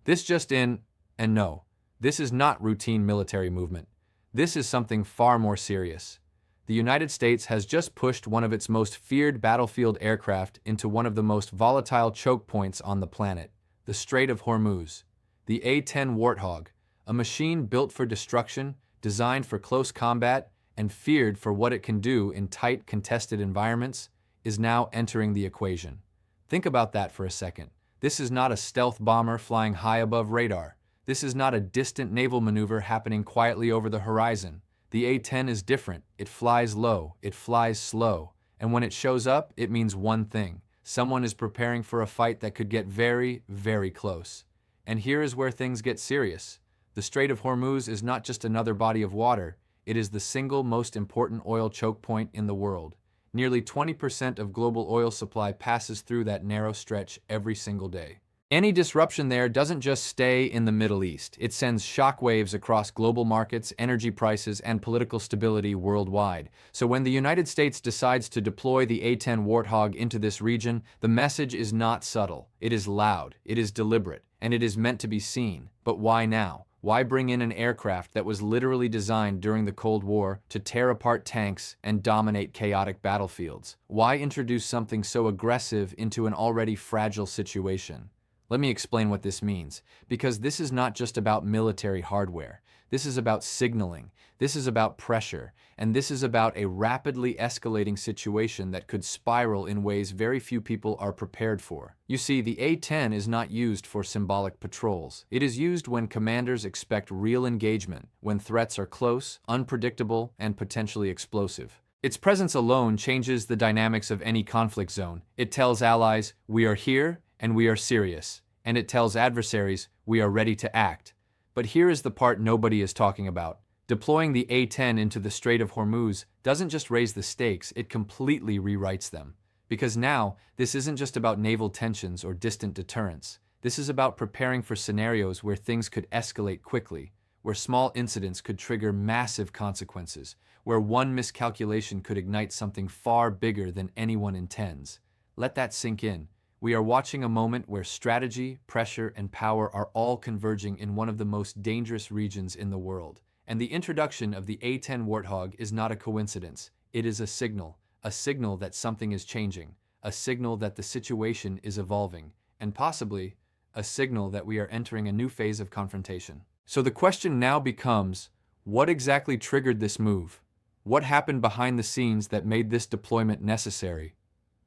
This just in, and no, this is not routine military movement. This is something far more serious. The United States has just pushed one of its most feared battlefield aircraft into one of the most volatile choke points on the planet, the Strait of Hormuz. The A-10 Warthog, a machine built for destruction, designed for close combat, and feared for what it can do in tight, contested environments, is now entering the equation. Think about that for a second. This is not a stealth bomber flying high above radar. This is not a distant naval maneuver happening quietly over the horizon. The A-10 is different. It flies low, it flies slow, and when it shows up, it means one thing. Someone is preparing for a fight that could get very, very close. And here is where things get serious. The Strait of Hormuz is not just another body of water, it is the single most important oil choke point in the world. Nearly 20% of global oil supply passes through that narrow stretch every single day. Any disruption there doesn't just stay in the Middle East. It sends shockwaves across global markets, energy prices, and political stability worldwide. So when the United States decides to deploy the A-10 Warthog into this region, the message is not subtle. It is loud, it is deliberate, and it is meant to be seen. But why now? Why bring in an aircraft that was literally designed during the Cold War to tear apart tanks and dominate chaotic battlefields? Why introduce something so aggressive into an already fragile situation? Let me explain what this means, because this is not just about military hardware. This is about signaling, this is about pressure, and this is about a rapidly escalating situation that could spiral in ways very few people are prepared for. You see, the A-10 is not used for symbolic patrols. It is used when commanders expect real engagement, when threats are close, unpredictable, and potentially explosive. Its presence alone changes the dynamics of any conflict zone. It tells allies, we are here, and we are serious. And it tells adversaries, we are ready to act. But here is the part nobody is talking about. Deploying the A-10 into the Strait of Hormuz doesn't just raise the stakes, it completely rewrites them. Because now, this isn't just about naval tensions or distant deterrence. This is about preparing for scenarios where things could escalate quickly, where small incidents could trigger massive consequences, where one miscalculation could ignite something far bigger than anyone intends. Let that sink in. We are watching a moment where strategy, pressure, and power are all converging in one of the most dangerous regions in the world. And the introduction of the A-10 Warthog is not a coincidence. It is a signal that something is changing, a signal that the situation is evolving, and possibly a signal that we are entering a new phase of confrontation. So the question now becomes, what exactly triggered this move? What happened behind the scenes that made this deployment necessary?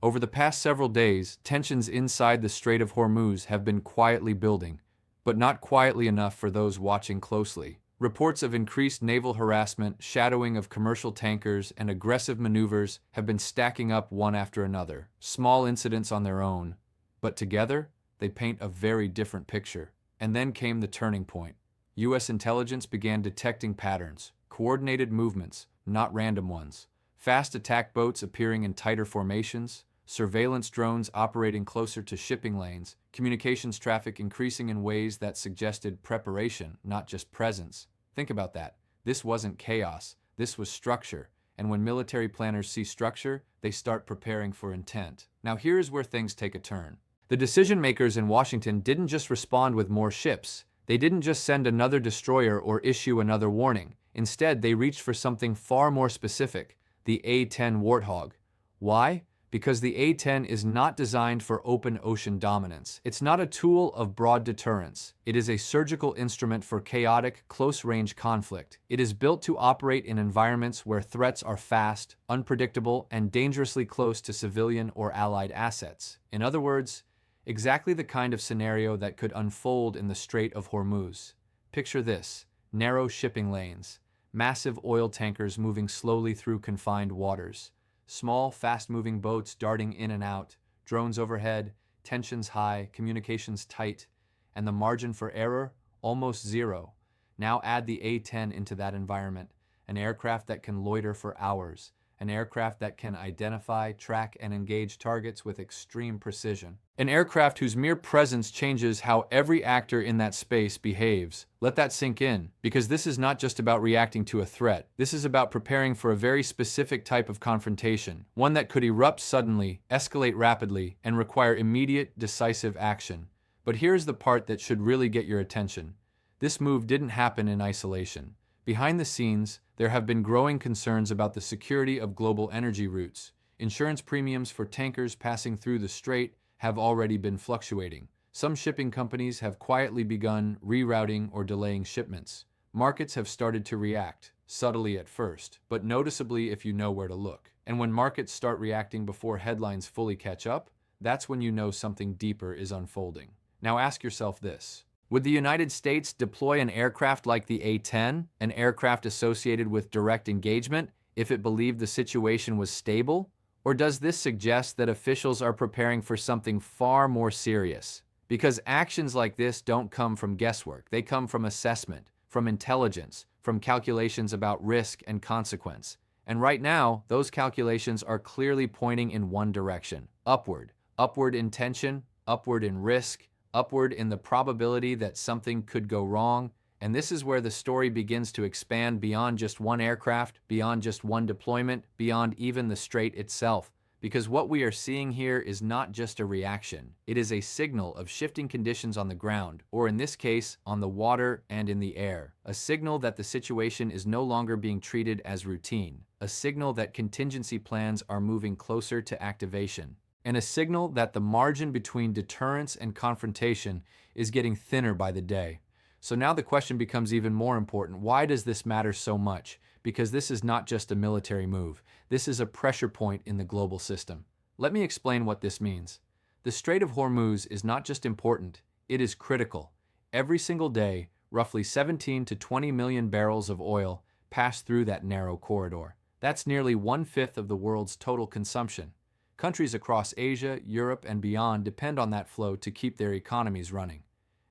Over the past several days, tensions inside the Strait of Hormuz have been quietly building, but not quietly enough for those watching closely. Reports of increased naval harassment, shadowing of commercial tankers, and aggressive maneuvers have been stacking up one after another. Small incidents on their own, but together, they paint a very different picture. And then came the turning point. U.S. intelligence began detecting patterns, coordinated movements, not random ones. Fast attack boats appearing in tighter formations, surveillance drones operating closer to shipping lanes, communications traffic increasing in ways that suggested preparation, not just presence. Think about that. This wasn't chaos, this was structure. And when military planners see structure, they start preparing for intent. Now here's where things take a turn. The decision makers in Washington didn't just respond with more ships. They didn't just send another destroyer or issue another warning. Instead, they reached for something far more specific. The A-10 Warthog. Why? Because the A-10 is not designed for open ocean dominance. It's not a tool of broad deterrence. It is a surgical instrument for chaotic, close-range conflict. It is built to operate in environments where threats are fast, unpredictable, and dangerously close to civilian or allied assets. In other words, exactly the kind of scenario that could unfold in the Strait of Hormuz. Picture this: narrow shipping lanes, massive oil tankers moving slowly through confined waters, small, fast-moving boats darting in and out, drones overhead, tensions high, communications tight, and the margin for error almost zero. Now add the A-10 into that environment, an aircraft that can loiter for hours, an aircraft that can identify, track, and engage targets with extreme precision. An aircraft whose mere presence changes how every actor in that space behaves. Let that sink in, because this is not just about reacting to a threat. This is about preparing for a very specific type of confrontation, one that could erupt suddenly, escalate rapidly, and require immediate, decisive action. But here's the part that should really get your attention. This move didn't happen in isolation. Behind the scenes, there have been growing concerns about the security of global energy routes. Insurance premiums for tankers passing through the strait have already been fluctuating. Some shipping companies have quietly begun rerouting or delaying shipments. Markets have started to react, subtly at first, but noticeably if you know where to look. And when markets start reacting before headlines fully catch up, that's when you know something deeper is unfolding. Now ask yourself this. Would the United States deploy an aircraft like the A-10, an aircraft associated with direct engagement, if it believed the situation was stable? Or does this suggest that officials are preparing for something far more serious? Because actions like this don't come from guesswork. They come from assessment, from intelligence, from calculations about risk and consequence. And right now, those calculations are clearly pointing in one direction, upward. Upward in tension, upward in risk, upward in the probability that something could go wrong. And this is where the story begins to expand beyond just one aircraft, beyond just one deployment, beyond even the strait itself. Because what we are seeing here is not just a reaction. It is a signal of shifting conditions on the ground, or in this case, on the water and in the air. A signal that the situation is no longer being treated as routine. A signal that contingency plans are moving closer to activation. And a signal that the margin between deterrence and confrontation is getting thinner by the day. So now the question becomes even more important. Why does this matter so much? Because this is not just a military move. This is a pressure point in the global system. Let me explain what this means. The Strait of Hormuz is not just important, it is critical. Every single day, roughly 17 to 20 million barrels of oil pass through that narrow corridor. That's nearly 1/5 of the world's total consumption. Countries across Asia, Europe, and beyond depend on that flow to keep their economies running.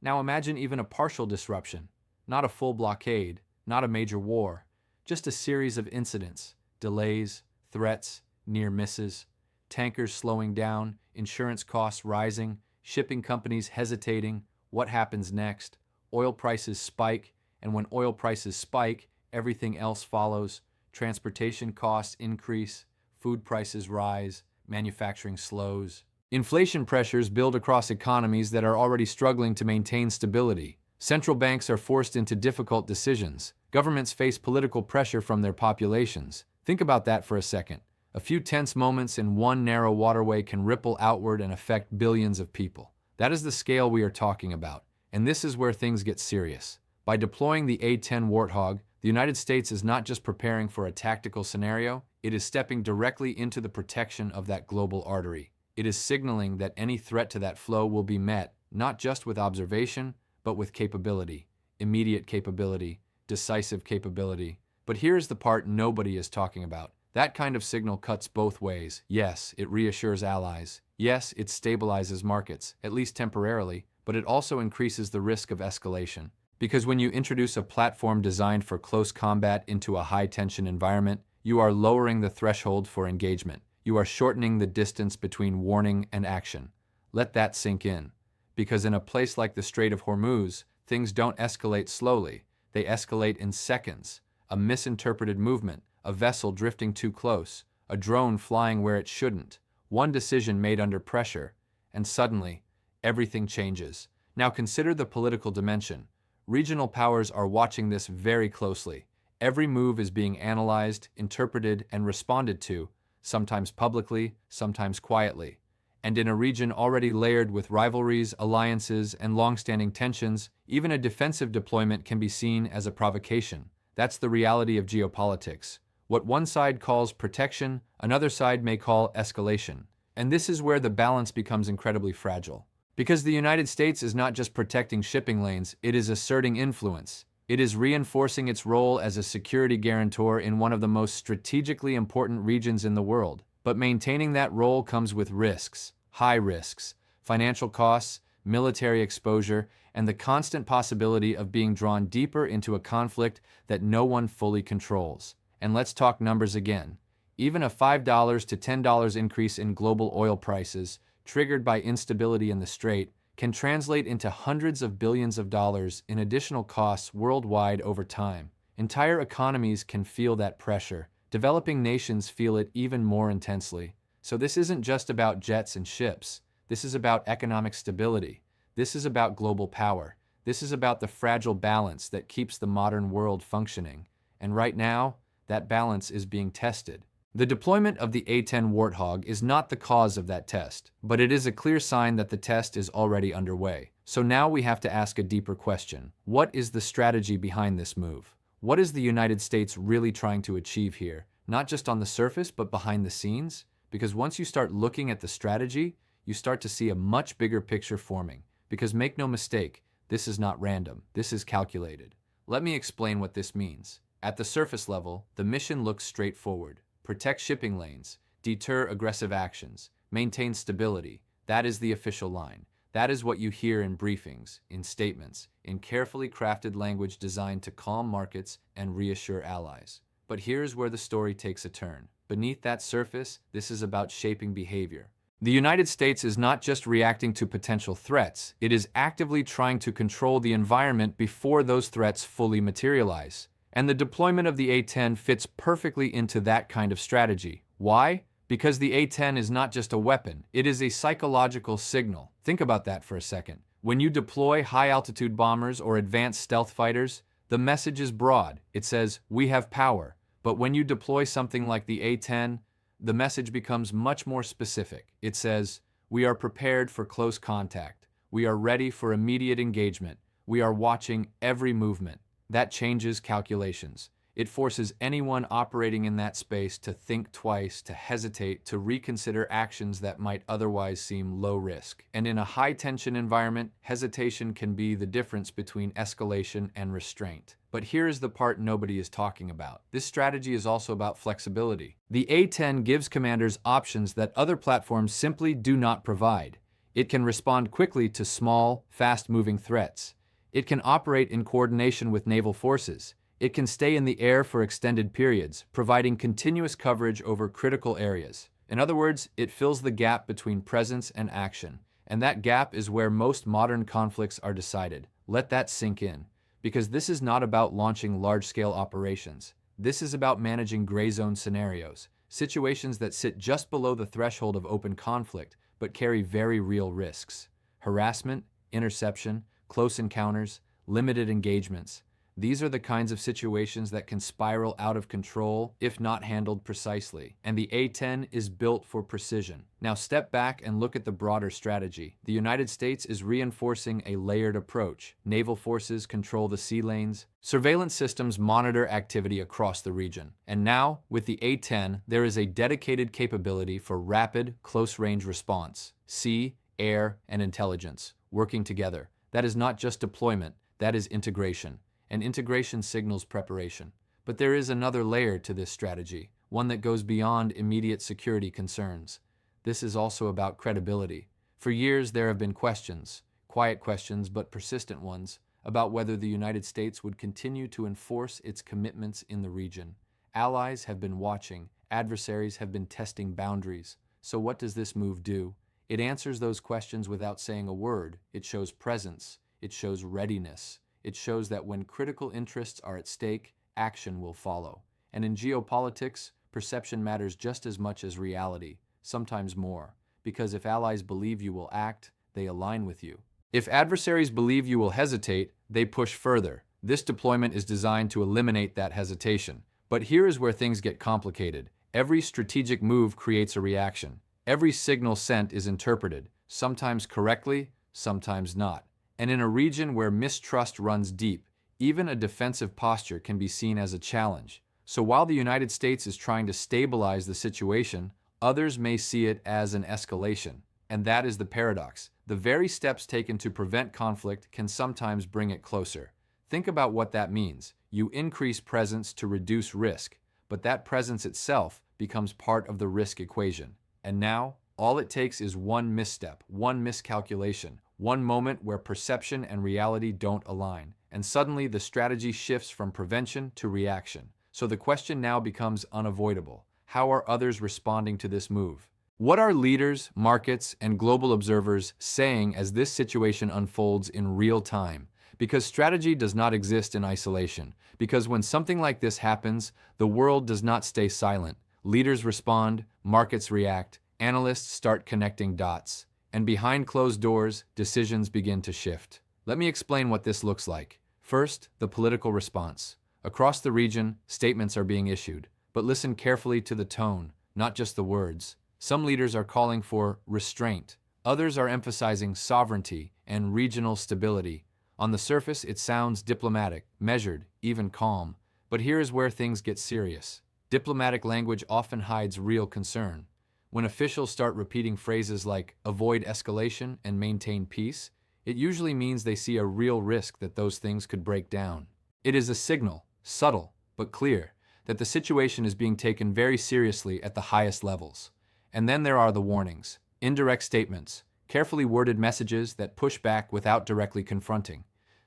Now imagine even a partial disruption, not a full blockade, not a major war, just a series of incidents, delays, threats, near misses, tankers slowing down, insurance costs rising, shipping companies hesitating. What happens next? Oil prices spike, and when oil prices spike, everything else follows. Transportation costs increase, food prices rise, manufacturing slows. Inflation pressures build across economies that are already struggling to maintain stability. Central banks are forced into difficult decisions. Governments face political pressure from their populations. Think about that for a second. A few tense moments in one narrow waterway can ripple outward and affect billions of people. That is the scale we are talking about. And this is where things get serious. By deploying the A-10 Warthog, the United States is not just preparing for a tactical scenario, it is stepping directly into the protection of that global artery. It is signaling that any threat to that flow will be met, not just with observation, but with capability, immediate capability, decisive capability. But here's the part nobody is talking about. That kind of signal cuts both ways. Yes, it reassures allies. Yes, it stabilizes markets, at least temporarily, but it also increases the risk of escalation. Because when you introduce a platform designed for close combat into a high-tension environment, you are lowering the threshold for engagement. You are shortening the distance between warning and action. Let that sink in. Because in a place like the Strait of Hormuz, things don't escalate slowly. They escalate in seconds. A misinterpreted movement, a vessel drifting too close, a drone flying where it shouldn't, one decision made under pressure, and suddenly, everything changes. Now consider the political dimension. Regional powers are watching this very closely. Every move is being analyzed, interpreted, and responded to, sometimes publicly, sometimes quietly. And in a region already layered with rivalries, alliances, and long-standing tensions, even a defensive deployment can be seen as a provocation. That's the reality of geopolitics. What one side calls protection, another side may call escalation. And this is where the balance becomes incredibly fragile. Because the United States is not just protecting shipping lanes, it is asserting influence. It is reinforcing its role as a security guarantor in one of the most strategically important regions in the world. But maintaining that role comes with risks, high risks, financial costs, military exposure, and the constant possibility of being drawn deeper into a conflict that no one fully controls. And let's talk numbers again. Even a $5 to $10 increase in global oil prices, triggered by instability in the strait, can translate into hundreds of billions of dollars in additional costs worldwide over time. Entire economies can feel that pressure. Developing nations feel it even more intensely. So this isn't just about jets and ships. This is about economic stability. This is about global power. This is about the fragile balance that keeps the modern world functioning. And right now, that balance is being tested. The deployment of the A-10 Warthog is not the cause of that test, but it is a clear sign that the test is already underway. So now we have to ask a deeper question. What is the strategy behind this move? What is the United States really trying to achieve here? Not just on the surface, but behind the scenes? Because once you start looking at the strategy, you start to see a much bigger picture forming. Because make no mistake, this is not random. This is calculated. Let me explain what this means. At the surface level, the mission looks straightforward. Protect shipping lanes, deter aggressive actions, maintain stability. That is the official line. That is what you hear in briefings, in statements, in carefully crafted language designed to calm markets and reassure allies. But here's where the story takes a turn. Beneath that surface, this is about shaping behavior. The United States is not just reacting to potential threats, it is actively trying to control the environment before those threats fully materialize. And the deployment of the A-10 fits perfectly into that kind of strategy. Why? Because the A-10 is not just a weapon, it is a psychological signal. Think about that for a second. When you deploy high-altitude bombers or advanced stealth fighters, the message is broad. It says, "We have power." But when you deploy something like the A-10, the message becomes much more specific. It says, "We are prepared for close contact. We are ready for immediate engagement. We are watching every movement." That changes calculations. It forces anyone operating in that space to think twice, to hesitate, to reconsider actions that might otherwise seem low risk. And in a high-tension environment, hesitation can be the difference between escalation and restraint. But here is the part nobody is talking about. This strategy is also about flexibility. The A-10 gives commanders options that other platforms simply do not provide. It can respond quickly to small, fast-moving threats. It can operate in coordination with naval forces. It can stay in the air for extended periods, providing continuous coverage over critical areas. In other words, it fills the gap between presence and action. And that gap is where most modern conflicts are decided. Let that sink in. Because this is not about launching large-scale operations. This is about managing gray zone scenarios, situations that sit just below the threshold of open conflict, but carry very real risks. Harassment, interception, close encounters, limited engagements. These are the kinds of situations that can spiral out of control if not handled precisely. And the A-10 is built for precision. Now step back and look at the broader strategy. The United States is reinforcing a layered approach. Naval forces control the sea lanes. Surveillance systems monitor activity across the region. And now, with the A-10, there is a dedicated capability for rapid, close-range response. Sea, air, and intelligence working together. That is not just deployment, that is integration. And integration signals preparation. But there is another layer to this strategy, one that goes beyond immediate security concerns. This is also about credibility. For years, there have been questions, quiet questions but persistent ones, about whether the United States would continue to enforce its commitments in the region. Allies have been watching, adversaries have been testing boundaries. So what does this move do? It answers those questions without saying a word. It shows presence. It shows readiness. It shows that when critical interests are at stake, action will follow. And in geopolitics, perception matters just as much as reality, sometimes more. Because if allies believe you will act, they align with you. If adversaries believe you will hesitate, they push further. This deployment is designed to eliminate that hesitation. But here is where things get complicated. Every strategic move creates a reaction. Every signal sent is interpreted, sometimes correctly, sometimes not. And in a region where mistrust runs deep, even a defensive posture can be seen as a challenge. So while the United States is trying to stabilize the situation, others may see it as an escalation. And that is the paradox. The very steps taken to prevent conflict can sometimes bring it closer. Think about what that means. You increase presence to reduce risk, but that presence itself becomes part of the risk equation. And now, all it takes is one misstep, one miscalculation, one moment where perception and reality don't align, and suddenly the strategy shifts from prevention to reaction. So the question now becomes unavoidable. How are others responding to this move? What are leaders, markets, and global observers saying as this situation unfolds in real time? Because strategy does not exist in isolation. Because when something like this happens, the world does not stay silent. Leaders respond, markets react, analysts start connecting dots. And behind closed doors, decisions begin to shift. Let me explain what this looks like. First, the political response. Across the region, statements are being issued. But listen carefully to the tone, not just the words. Some leaders are calling for restraint. Others are emphasizing sovereignty and regional stability. On the surface, it sounds diplomatic, measured, even calm. But here is where things get serious. Diplomatic language often hides real concern. When officials start repeating phrases like avoid escalation and maintain peace, it usually means they see a real risk that those things could break down. It is a signal, subtle but clear, that the situation is being taken very seriously at the highest levels. And then there are the warnings, indirect statements, carefully worded messages that push back without directly confronting.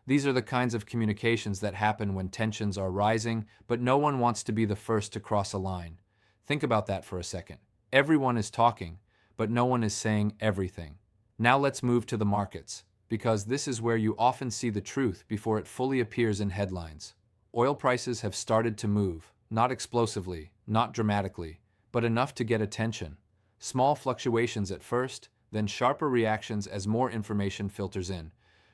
These are the kinds of communications that happen when tensions are rising, but no one wants to be the first to cross a line. Think about that for a second. Everyone is talking, but no one is saying everything. Now let's move to the markets, because this is where you often see the truth before it fully appears in headlines. Oil prices have started to move, not explosively, not dramatically, but enough to get attention. Small fluctuations at first, then sharper reactions as more information filters in.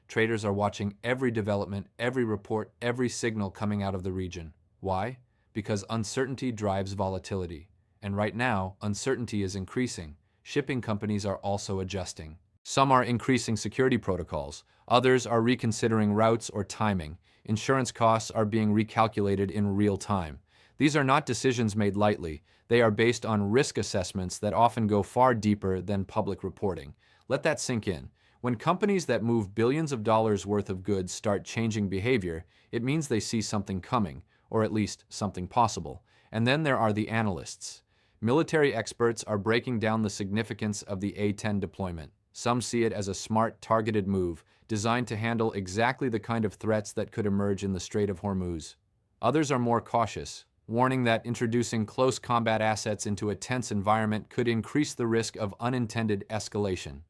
Traders are watching every development, every report, every signal coming out of the region. Why? Because uncertainty drives volatility. And right now, uncertainty is increasing. Shipping companies are also adjusting. Some are increasing security protocols. Others are reconsidering routes or timing. Insurance costs are being recalculated in real time. These are not decisions made lightly. They are based on risk assessments that often go far deeper than public reporting. Let that sink in. When companies that move billions of dollars worth of goods start changing behavior, it means they see something coming, or at least something possible. And then there are the analysts. Military experts are breaking down the significance of the A-10 deployment. Some see it as a smart, targeted move, designed to handle exactly the kind of threats that could emerge in the Strait of Hormuz. Others are more cautious, warning that introducing close combat assets into a tense environment could increase the risk of unintended escalation.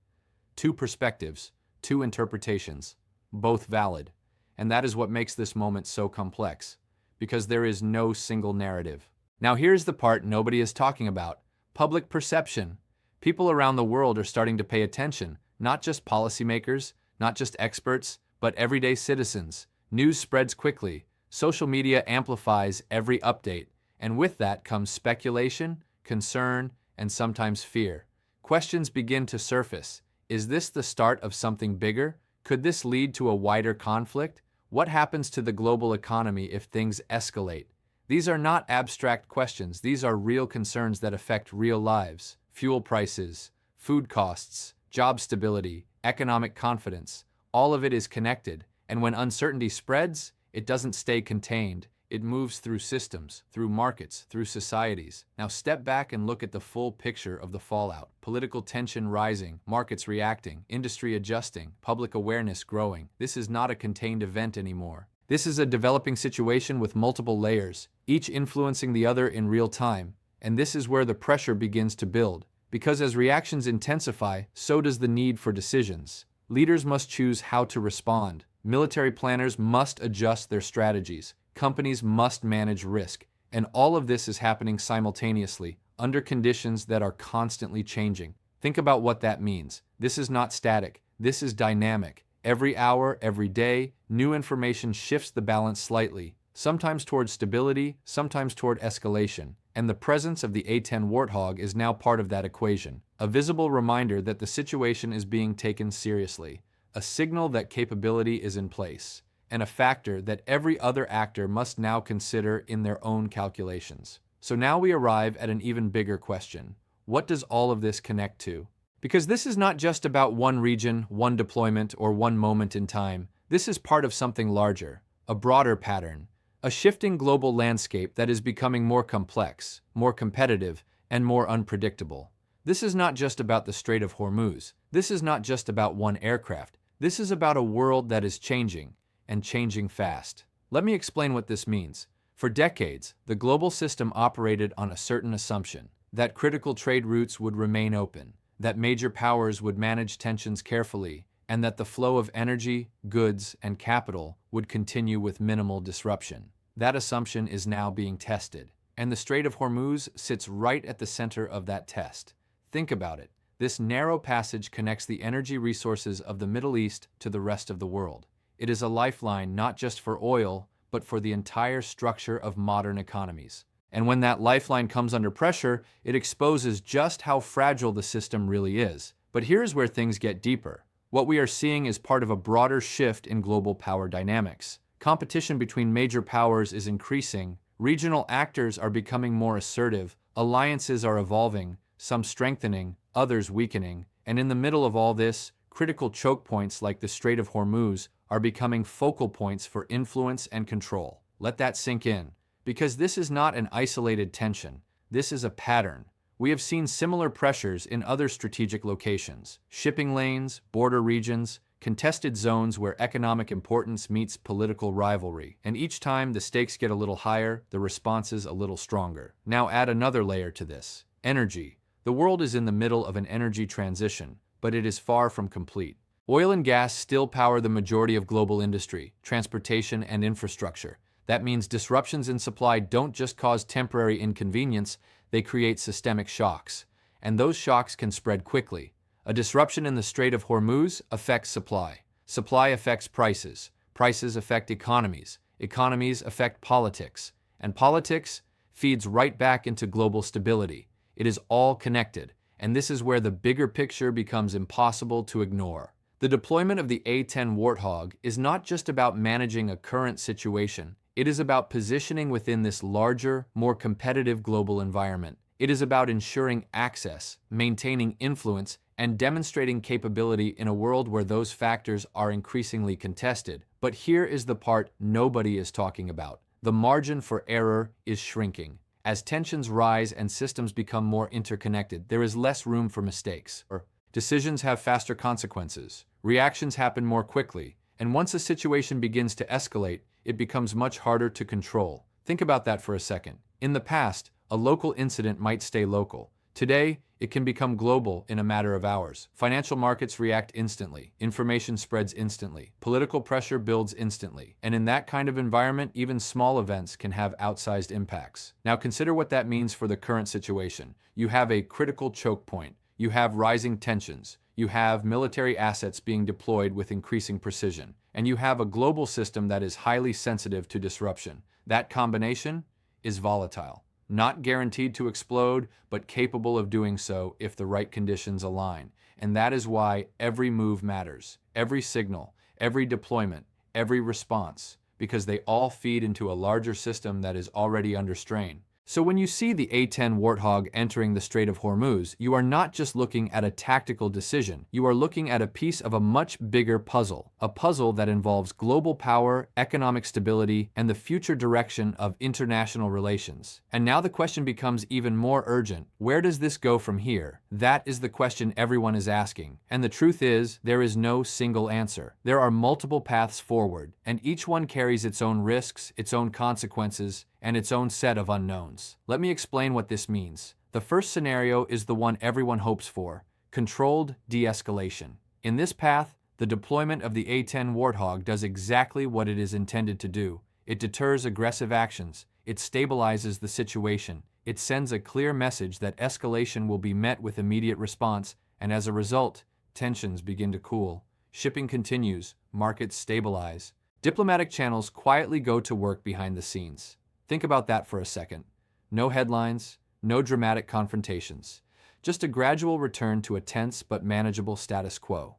Two perspectives, two interpretations, both valid. And that is what makes this moment so complex, because there is no single narrative. Now here's the part nobody is talking about: public perception. People around the world are starting to pay attention, not just policymakers, not just experts, but everyday citizens. News spreads quickly. Social media amplifies every update, and with that comes speculation, concern, and sometimes fear. Questions begin to surface. Is this the start of something bigger? Could this lead to a wider conflict? What happens to the global economy if things escalate? These are not abstract questions. These are real concerns that affect real lives. Fuel prices, food costs, job stability, economic confidence. All of it is connected, and when uncertainty spreads, it doesn't stay contained. It moves through systems, through markets, through societies. Now step back and look at the full picture of the fallout. Political tension rising, markets reacting, industry adjusting, public awareness growing. This is not a contained event anymore. This is a developing situation with multiple layers, each influencing the other in real time. And this is where the pressure begins to build. Because as reactions intensify, so does the need for decisions. Leaders must choose how to respond. Military planners must adjust their strategies. Companies must manage risk. And all of this is happening simultaneously, under conditions that are constantly changing. Think about what that means. This is not static. This is dynamic. Every hour, every day, new information shifts the balance slightly, sometimes toward stability, sometimes toward escalation. And the presence of the A-10 Warthog is now part of that equation, a visible reminder that the situation is being taken seriously, a signal that capability is in place, and a factor that every other actor must now consider in their own calculations. So now we arrive at an even bigger question. What does all of this connect to? Because this is not just about one region, one deployment, or one moment in time. This is part of something larger, a broader pattern, a shifting global landscape that is becoming more complex, more competitive, and more unpredictable. This is not just about the Strait of Hormuz. This is not just about one aircraft. This is about a world that is changing, and changing fast. Let me explain what this means. For decades, the global system operated on a certain assumption, that critical trade routes would remain open, that major powers would manage tensions carefully, and that the flow of energy, goods, and capital would continue with minimal disruption. That assumption is now being tested, and the Strait of Hormuz sits right at the center of that test. Think about it. This narrow passage connects the energy resources of the Middle East to the rest of the world. It is a lifeline not just for oil, but for the entire structure of modern economies. And when that lifeline comes under pressure, it exposes just how fragile the system really is. But here's where things get deeper. What we are seeing is part of a broader shift in global power dynamics. Competition between major powers is increasing, regional actors are becoming more assertive, alliances are evolving, some strengthening, others weakening, and in the middle of all this, critical choke points like the Strait of Hormuz are becoming focal points for influence and control. Let that sink in, because this is not an isolated tension, this is a pattern. We have seen similar pressures in other strategic locations: shipping lanes, border regions, contested zones where economic importance meets political rivalry. And each time the stakes get a little higher, the responses a little stronger. Now add another layer to this: energy. The world is in the middle of an energy transition, but it is far from complete. Oil and gas still power the majority of global industry, transportation, and infrastructure. That means disruptions in supply don't just cause temporary inconvenience, they create systemic shocks. And those shocks can spread quickly. A disruption in the Strait of Hormuz affects supply. Supply affects prices. Prices affect economies. Economies affect politics. And politics feeds right back into global stability. It is all connected, and this is where the bigger picture becomes impossible to ignore. The deployment of the A-10 Warthog is not just about managing a current situation. It is about positioning within this larger, more competitive global environment. It is about ensuring access, maintaining influence, and demonstrating capability in a world where those factors are increasingly contested. But here is the part nobody is talking about. The margin for error is shrinking. As tensions rise and systems become more interconnected, there is less room for mistakes. Decisions have faster consequences. Reactions happen more quickly. And once a situation begins to escalate, it becomes much harder to control. Think about that for a second. In the past, a local incident might stay local. Today, it can become global in a matter of hours. Financial markets react instantly. Information spreads instantly. Political pressure builds instantly. And in that kind of environment, even small events can have outsized impacts. Now consider what that means for the current situation. You have a critical choke point. You have rising tensions. You have military assets being deployed with increasing precision. And you have a global system that is highly sensitive to disruption. That combination is volatile. Not guaranteed to explode, but capable of doing so if the right conditions align. And that is why every move matters. Every signal, every deployment, every response, because they all feed into a larger system that is already under strain. So when you see the A-10 Warthog entering the Strait of Hormuz, you are not just looking at a tactical decision. You are looking at a piece of a much bigger puzzle, a puzzle that involves global power, economic stability, and the future direction of international relations. And now the question becomes even more urgent. Where does this go from here? That is the question everyone is asking. And the truth is, there is no single answer. There are multiple paths forward, and each one carries its own risks, its own consequences, and its own set of unknowns. Let me explain what this means. The first scenario is the one everyone hopes for: controlled de-escalation. In this path, the deployment of the A-10 Warthog does exactly what it is intended to do. It deters aggressive actions. It stabilizes the situation. It sends a clear message that escalation will be met with immediate response, and as a result, tensions begin to cool. Shipping continues. Markets stabilize. Diplomatic channels quietly go to work behind the scenes. Think about that for a second. No headlines, no dramatic confrontations, just a gradual return to a tense but manageable status quo.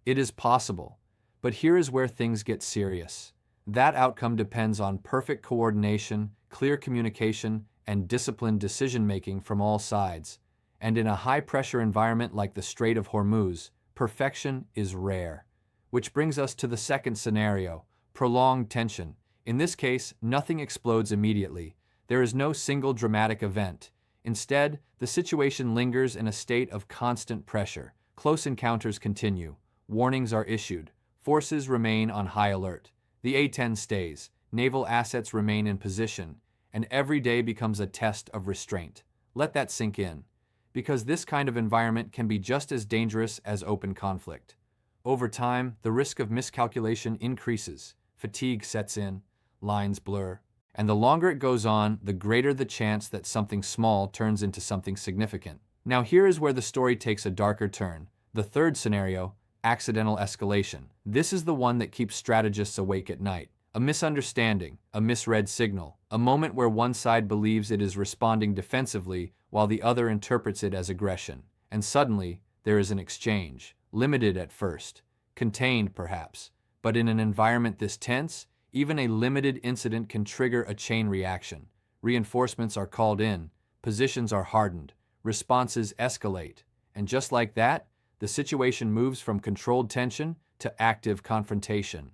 It is possible, but here is where things get serious. That outcome depends on perfect coordination, clear communication, and disciplined decision-making from all sides. And in a high-pressure environment like the Strait of Hormuz, perfection is rare. Which brings us to the second scenario: prolonged tension. In this case, nothing explodes immediately. There is no single dramatic event. Instead, the situation lingers in a state of constant pressure. Close encounters continue. Warnings are issued. Forces remain on high alert. The A-10 stays. Naval assets remain in position. And every day becomes a test of restraint. Let that sink in, because this kind of environment can be just as dangerous as open conflict. Over time, the risk of miscalculation increases. Fatigue sets in. Lines blur. And the longer it goes on, the greater the chance that something small turns into something significant. Now here is where the story takes a darker turn. The third scenario, accidental escalation. This is the one that keeps strategists awake at night. A misunderstanding, a misread signal, a moment where one side believes it is responding defensively while the other interprets it as aggression. And suddenly, there is an exchange, limited at first, contained perhaps, but in an environment this tense, even a limited incident can trigger a chain reaction. Reinforcements are called in, positions are hardened, responses escalate, and just like that, the situation moves from controlled tension to active confrontation.